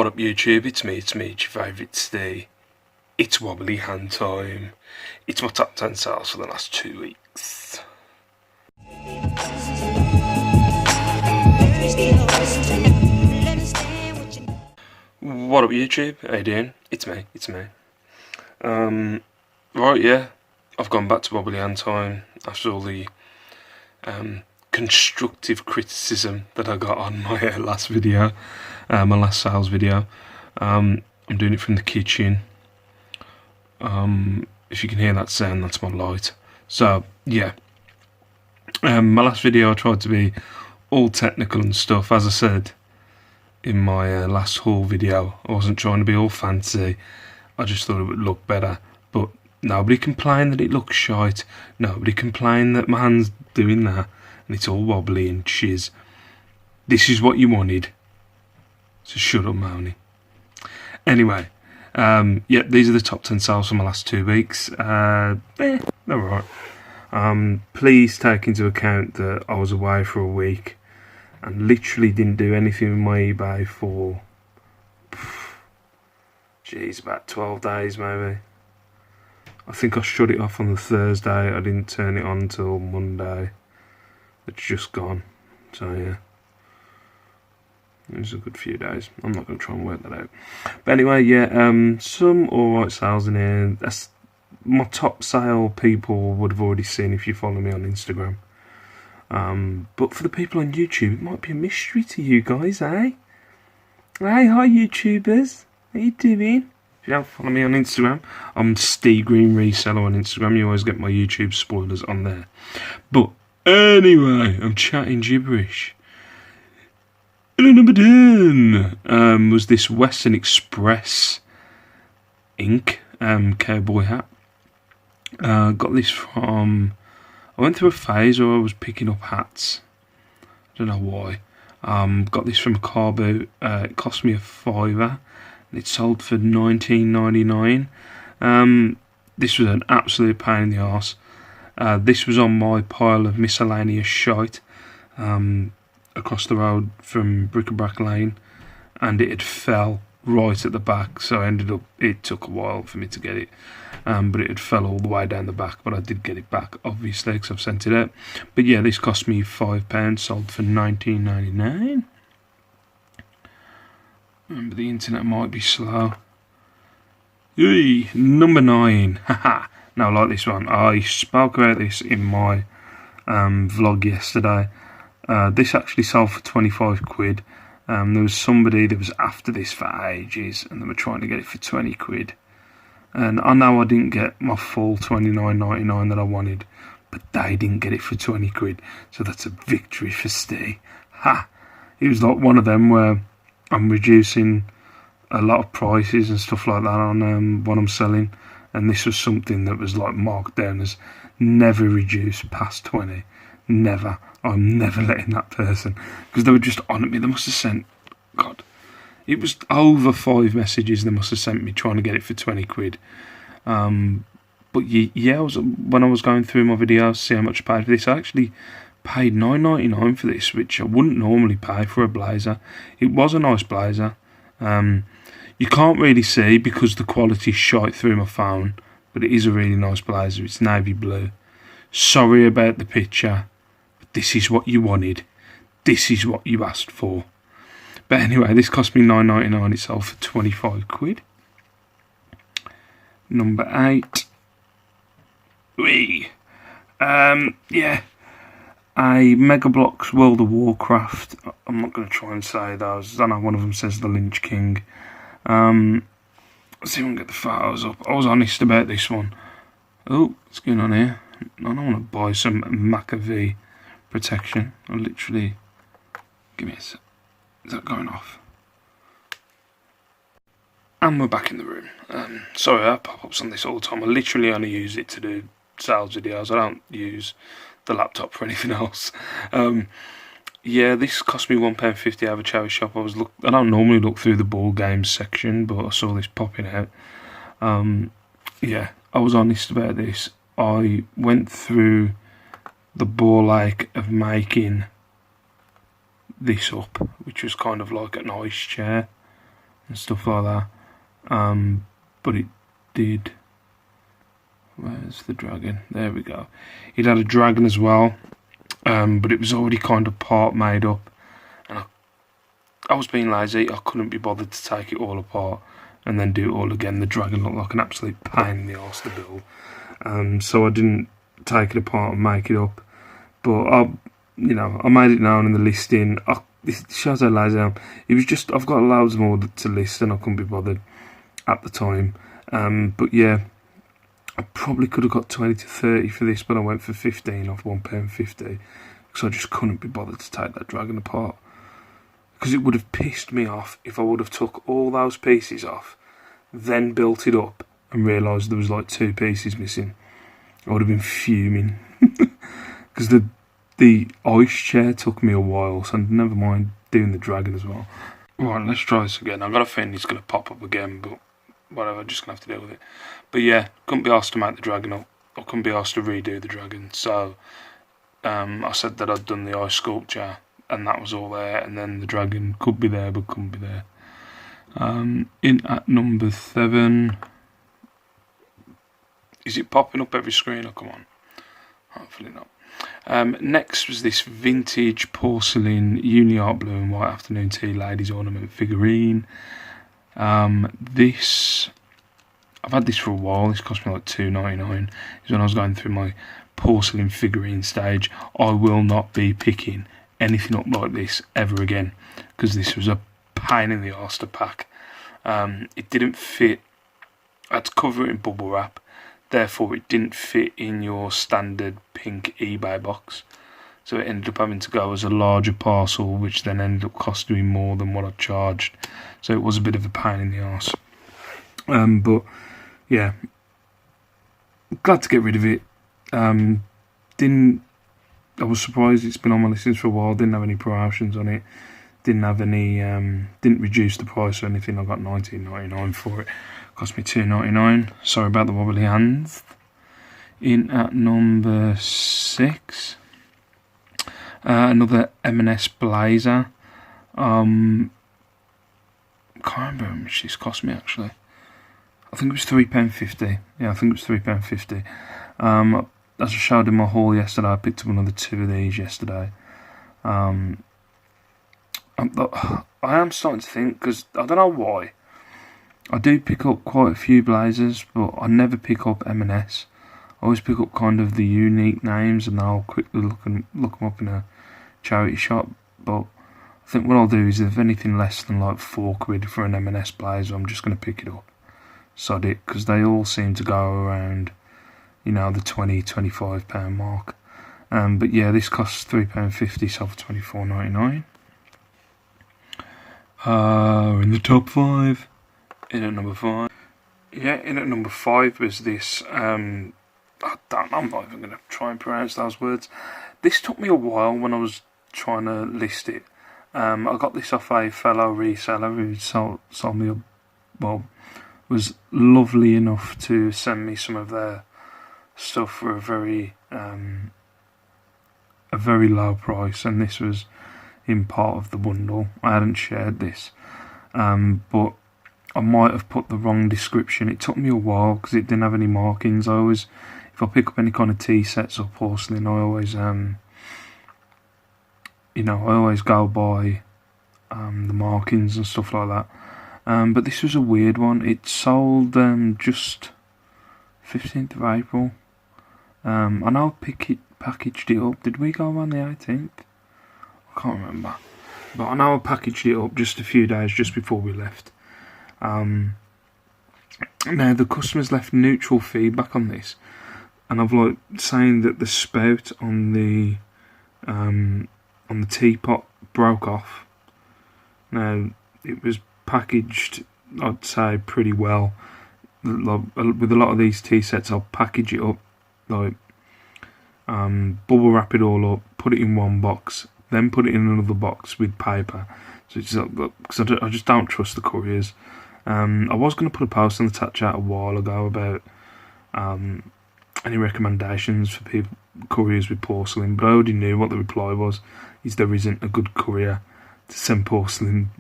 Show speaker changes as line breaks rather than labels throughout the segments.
up YouTube, it's me, your favourite Steve. It's wobbly hand time. It's my top 10 sales for the last 2 weeks. What up YouTube, how you doing? It's me. Right, yeah, I've gone back to wobbly hand time after all the constructive criticism that I got on my last video, my last sales video. I'm doing it from the kitchen. If you can hear that sound, that's my light. So yeah, my last video I tried to be all technical and stuff. As I said in my last haul video, I wasn't trying to be all fancy. I just thought it would look better, but nobody complained that it looks shite. Nobody complained that my hand's doing that and it's all wobbly and shiz. This is what you wanted, so shut up, moaning. Anyway, yeah, these are the top 10 sales for my last 2 weeks. They're alright. Please take into account that I was away for a week and literally didn't do anything with my eBay for about 12 days maybe. I think I shut it off on the Thursday. I didn't turn it on until Monday. It's just gone. So yeah, it was a good few days. I'm not going to try and work that out. But anyway, yeah, some alright sales in here. That's my top sale people would have already seen if you follow me on Instagram. But for the people on YouTube, it might be a mystery to you guys, eh? Hey, hi YouTubers. How you doing? If you don't follow me on Instagram, I'm Steve Green Reseller on Instagram. You always get my YouTube spoilers on there. But anyway, I'm chatting gibberish. And number 10 was this Western Express ink cowboy hat. Got this from... I went through a phase where I was picking up hats. I don't know why. Got this from a car boot. It cost me £5. And it sold for $19.99. This was an absolute pain in the arse. This was on my pile of miscellaneous shite across the road from Bric-a-Brac Lane, and it had fell right at the back, so it took a while for me to get it, but it had fell all the way down the back, but I did get it back obviously because I've sent it out. But yeah, this cost me £5, sold for $19.99. Remember, the internet might be slow. Yay, number 9. Haha. Now, like this one, I spoke about this in my vlog yesterday. This actually sold for 25 quid. There was somebody that was after this for ages and they were trying to get it for 20 quid. And I know I didn't get my full $29.99 that I wanted, but they didn't get it for 20 quid. So that's a victory for Steve. Ha! It was like one of them where I'm reducing a lot of prices and stuff like that on what I'm selling, and this was something that was like marked down as never reduce past 20. Never. I'm never letting that person, because they were just on at me. They must have sent, God, it was over 5 messages they must have sent me trying to get it for 20 quid. But yeah, when I was going through my videos to see how much I paid for this, I actually paid $9.99 for this, which I wouldn't normally pay for a blazer. It was a nice blazer. You can't really see because the quality's shite through my phone, but it is a really nice blazer. It's navy blue. Sorry about the picture, but this is what you wanted. This is what you asked for. But anyway, this cost me $9.99. It sold for 25 quid. Number 8. Whee! Yeah. A Mega Bloks World of Warcraft. I'm not going to try and say those. I know one of them says the Lynch King. Let's see if I can get the photos up. I was honest about this one. Oh, what's going on here? I don't want to buy some McAfee protection. I literally... Give me a sec. Is that going off? And we're back in the room. Sorry, I have pop-ups on this all the time. I literally only use it to do sales videos. I don't use the laptop for anything else. Yeah, this cost me £1.50 out of a charity shop. I don't normally look through the ball games section, but I saw this popping out. Yeah, I was honest about this. I went through the ball ache of making this up, which was kind of like an ice chair. and stuff like that. But it did. Where's the dragon? There we go. It had a dragon as well, but it was already kind of part made up, and I was being lazy. I couldn't be bothered to take it all apart and then do it all again. The dragon looked like an absolute pain in the arse to build, so I didn't take it apart and make it up. But I made it known in the listing. This shows how lazy I am. It was just, I've got loads more to list and I couldn't be bothered at the time. But yeah, I probably could have got 20 to 30 for this, but I went for 15 off £1.50 because I just couldn't be bothered to take that dragon apart. Because it would have pissed me off if I would have took all those pieces off, then built it up and realised there was like 2 pieces missing. I would have been fuming. Because the ice chair took me a while, so never mind doing the dragon as well. Right, let's try this again. I've got a feeling it's going to pop up again, but whatever, just going to have to deal with it. But yeah, couldn't be asked to make the dragon up. I couldn't be asked to redo the dragon. So I said that I'd done the ice sculpture, and that was all there. And then the dragon could be there, but couldn't be there. In at number 7. Is it popping up every screen? Oh, come on. Hopefully not. Next was this vintage porcelain Uni-Art blue and white afternoon tea ladies ornament figurine. This, I've had this for a while. This cost me like £2.99. It's when I was going through my porcelain figurine stage. I will not be picking anything up like this ever again, because this was a pain in the arse to pack. It didn't fit. I had to cover it in bubble wrap. Therefore, it didn't fit in your standard pink eBay box. So it ended up having to go as a larger parcel, which then ended up costing me more than what I charged. So it was a bit of a pain in the arse. But yeah, glad to get rid of it. I was surprised it's been on my listings for a while. Didn't have any promotions on it. Didn't have any. Didn't reduce the price or anything. I got £19.99 for it. Cost me £2.99. Sorry about the wobbly hands. In at number 6, another M&S blazer. Can't remember how much this cost me actually. I think it was £3.50. Yeah, I think it was £3.50. As I showed in my haul yesterday, I picked up another 2 of these yesterday. I am starting to think, because I don't know why. I do pick up quite a few blazers, but I never pick up M&S. I always pick up kind of the unique names, and I'll quickly look them up in a charity shop. But I think what I'll do is, if anything less than like £4 for an M&S blazer, I'm just going to pick it up. Sod it, because they all seem to go around, the £20-25 mark. But yeah, this costs £3.50, so for £24.99. In the top 5. In at number 5. Yeah, in at number 5 was this, I'm not even going to try and pronounce those words. This took me a while when I was trying to list it. I got this off a fellow reseller who sold me was lovely enough to send me some of their stuff for a very low price, and this was in part of the bundle. I hadn't shared this, but I might have put the wrong description. It took me a while because it didn't have any markings. If I pick up any kind of tea sets or porcelain, I always go by the markings and stuff like that. But this was a weird one. It sold just 15th of April. I know I packaged it up. Did we go on the 18th? I can't remember. But I know I packaged it up just a few days just before we left. Now the customers left neutral feedback on this, and I've saying that the spout on the teapot broke off. Now it was packaged, I'd say, pretty well. With a lot of these tea sets, I'll package it up, bubble wrap it all up, put it in one box, then put it in another box with paper. So it's because I just don't trust the couriers. I was going to put a post on the Chat Chat a while ago about any recommendations for couriers with porcelain, but I already knew what the reply was. Is there isn't a good courier send porcelain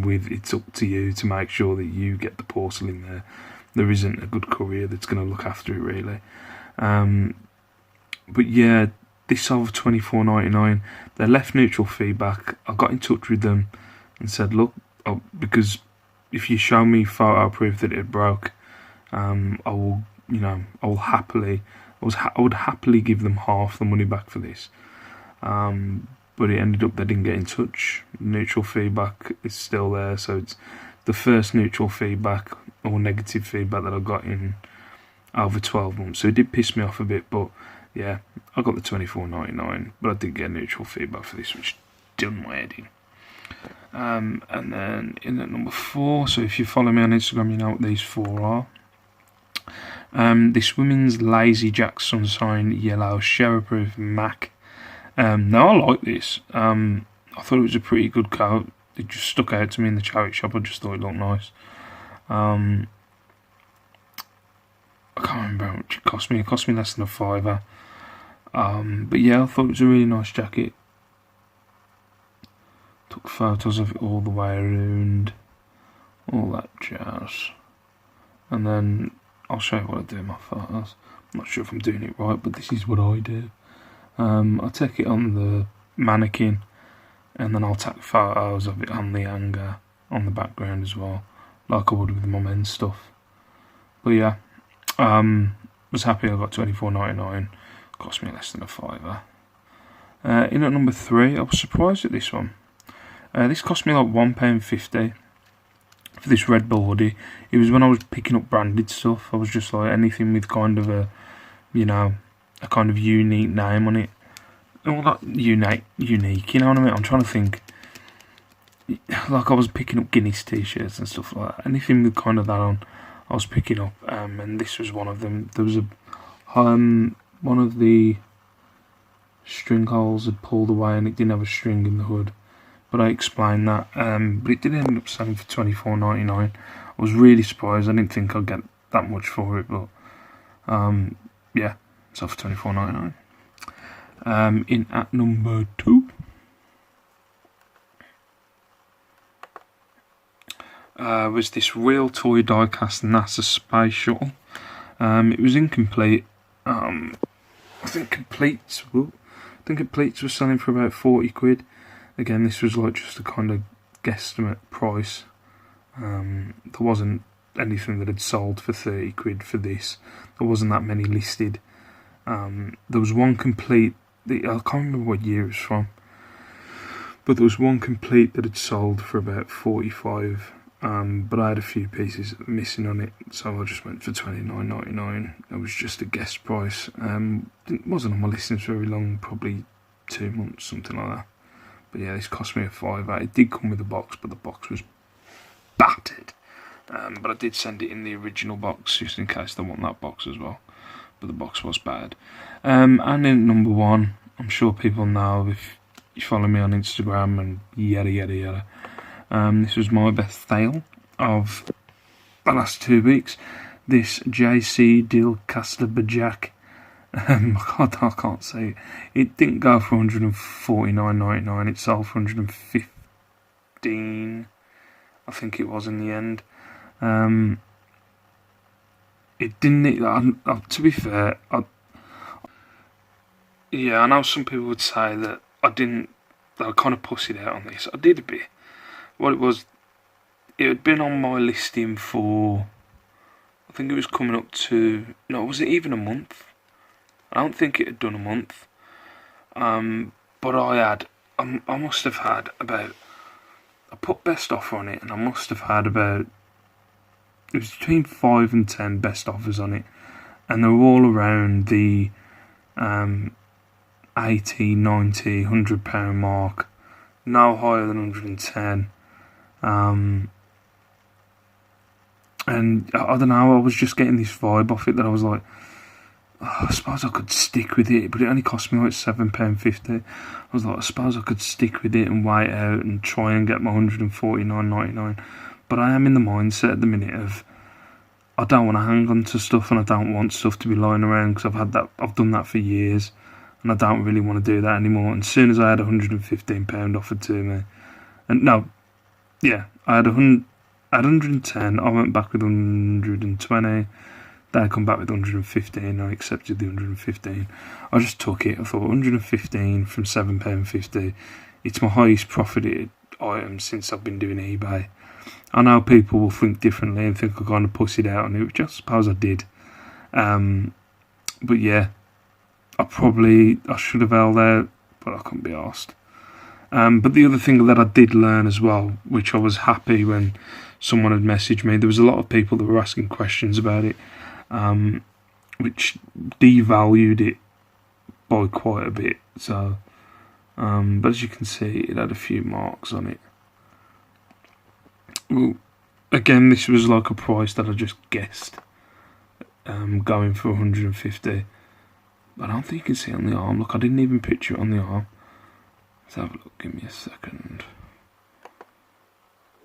with. It's up to you to make sure that you get the porcelain there. There isn't a good courier that's going to look after it really. But yeah, this sold for $24.99. They left neutral feedback. I got in touch with them and said, look, because if you show me photo proof that it broke, I will happily give them half the money back for this. But it ended up they didn't get in touch. Neutral feedback is still there, so it's the first neutral feedback or negative feedback that I got in over 12 months. So it did piss me off a bit, but yeah, I got the $24.99, but I did get neutral feedback for this, which done my head in. And then in at number 4, so if you follow me on Instagram, you know what these 4 are. This women's Lazy Jack Sunshine Yellow Showerproof MAC. Now I like this. I thought it was a pretty good coat. It just stuck out to me in the charity shop. I just thought it looked nice. I can't remember how much it cost me. It cost me less than £5. But yeah, I thought it was a really nice jacket. Took photos of it all the way around, all that jazz. And then I'll show you what I do in my photos. I'm not sure if I'm doing it right, but this is what I do. I'll take it on the mannequin, and then I'll take photos of it on the hanger, on the background as well, like I would with my men's stuff. But yeah, was happy I got $24.99. Cost me less than £5. In at number 3, I was surprised at this one. This cost me like £1.50 for this red body. It was when I was picking up branded stuff. I was just like anything with kind of a kind of unique name on it. All that unique, you know what I mean? I'm trying to think. Like I was picking up Guinness t-shirts and stuff like that. Anything with kind of that on, I was picking up. And this was one of them. There was one of the string holes had pulled away and it didn't have a string in the hood. But I explained that. But it did end up selling for $24.99. I was really surprised. I didn't think I'd get that much for it, but yeah, it's off for $24.99. In at number 2, was this real toy die-cast NASA space shuttle. It was incomplete. I think completes were selling for about 40 quid. Again, this was like just a kind of guesstimate price. There wasn't anything that had sold for 30 quid for this. There wasn't that many listed. There was one complete, I can't remember what year it was from, but there was one complete that had sold for about 45. But I had a few pieces missing on it, so I just went for $29.99. It was just a guess price. It wasn't on my listings very long, probably 2 months, something like that. But yeah, this cost me a £5. It did come with a box, but the box was battered. But I did send it in the original box, just in case they want that box as well. But the box was bad. And in number 1, I'm sure people know if you follow me on Instagram and yada yada yada. This was my best sale of the last 2 weeks. This JC Dill Caster Bajak. I can't say it. It didn't go for $149.99. It sold for $115. I think it was in the end. It didn't. To be fair, I know some people would say that I kind of pussied out on this. I did a bit. What it was, it had been on my listing for, I think it was coming up to, no, was it even a month? I don't think it had done a month. But I must have had about, I put best offer on it, and I must have had about, it was between 5 and 10 best offers on it, and they were all around the 80, 90, £100 mark, no higher than 110. And I don't know, I was just getting this vibe off it that I was like, I suppose I could stick with it, but it only cost me like £7.50. I was like, I suppose I could stick with it and wait out and try and get my $149.99. But I am in the mindset at the minute of, I don't want to hang on to stuff, and I don't want stuff to be lying around, because I've done that for years, and I don't really want to do that anymore. And as soon as I had £115 offered to me, And no, yeah, I had 110. I went back with 120. They come back with 115. I accepted the 115. I just took it. I thought 115 from £7.50. It's my highest profited item since I've been doing eBay. I know people will think differently and think I kind of pussied out on it, which I suppose I did. But yeah, I should have held out, but I couldn't be asked. But the other thing that I did learn as well, which I was happy when someone had messaged me, there was a lot of people that were asking questions about it, which devalued it by quite a bit. So, but as you can see, it had a few marks on it. Well, again, this was like a price that I just guessed, going for 150. But I don't think you can see it on the arm. Look, I didn't even picture it on the arm. Let's have a look. Give me a second.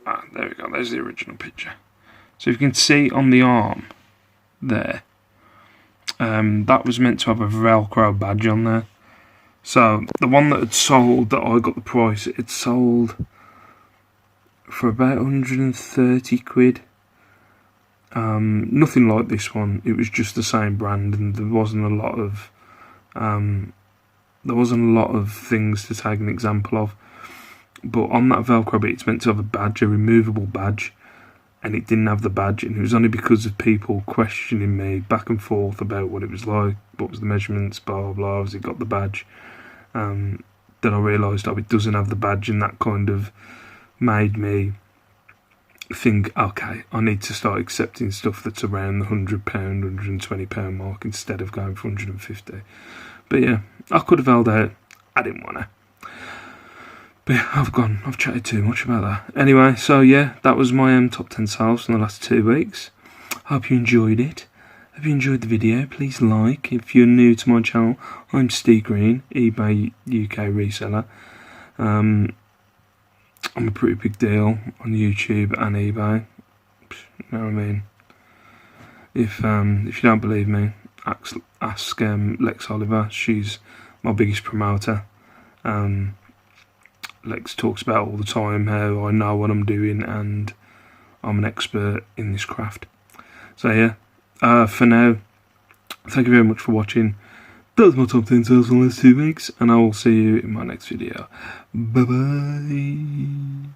Ah, there we go. There's the original picture. So if you can see on the arm there, that was meant to have a Velcro badge on there. So the one that had sold, that I got the price, it sold for about 130 quid. Nothing like this one. It was just the same brand, and there wasn't a lot of things to take an example of. But on that Velcro bit, it's meant to have a badge, a removable badge, and it didn't have the badge. And it was only because of people questioning me back and forth about what it was like, what was the measurements, blah blah blah. Has it got the badge? That I realised it doesn't have the badge, and that kind of made me think, okay, I need to start accepting stuff that's around the £100, £120 mark instead of going for 150. But yeah, I could have held out. I didn't want to. But yeah, I've chatted too much about that. Anyway, so yeah, that was my top 10 sales in the last 2 weeks. Hope you enjoyed it. If you enjoyed the video, please like. If you're new to my channel, I'm Steve Green, eBay UK reseller. I'm a pretty big deal on YouTube and eBay. You know what I mean? If you don't believe me, ask Lex Oliver. She's my biggest promoter. Lex talks about all the time how I know what I'm doing and I'm an expert in this craft. So yeah, for now, thank you very much for watching. That was my top 10 sales for the last 2 weeks, and I will see you in my next video. Bye bye.